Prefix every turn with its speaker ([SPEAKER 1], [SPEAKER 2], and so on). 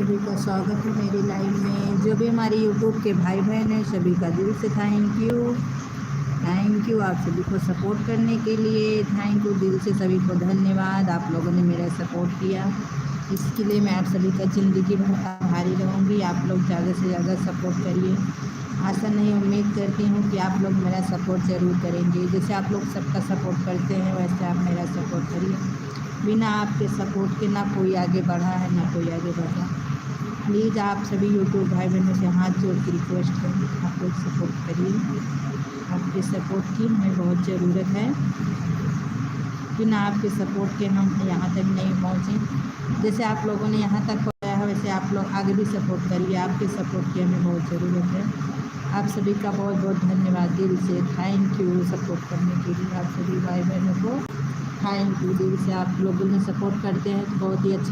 [SPEAKER 1] सभी का स्वागत है मेरी लाइव में। जो भी हमारे यूट्यूब के भाई बहन हैं सभी का दिल से थैंक यू आप सभी को सपोर्ट करने के लिए। थैंक यू दिल से सभी को धन्यवाद। आप लोगों ने मेरा सपोर्ट किया, इसके लिए मैं आप सभी का ज़िंदगी भर आभारी रहूँगी। आप लोग ज़्यादा से ज़्यादा सपोर्ट करिए। आशा नहीं, उम्मीद करती हूँ कि आप लोग मेरा सपोर्ट ज़रूर करेंगे। जैसे आप लोग सबका सपोर्ट करते हैं वैसे आप मेरा सपोर्ट करिए। बिना आपके सपोर्ट के ना कोई आगे बढ़ा है ना कोई आगे बढ़ा। प्लीज़ आप सभी यूट्यूब भाई बहनों से हाथ जोड़ के रिक्वेस्ट करें, आप लोग सपोर्ट करिए। आपके सपोर्ट की हमें बहुत ज़रूरत है। बिना आपके सपोर्ट के हम यहाँ तक नहीं पहुँचे। जैसे आप लोगों ने यहाँ तक पहुँचाया है वैसे आप लोग आगे भी सपोर्ट करिए। आपके सपोर्ट की हमें बहुत ज़रूरत है। आप सभी का बहुत बहुत धन्यवाद दिल से। थैंक यू सपोर्ट करने के लिए। आप सभी भाई बहनों को थैंक यू दिल से। आप लोगों ने सपोर्ट करते हैं तो बहुत ही अच्छा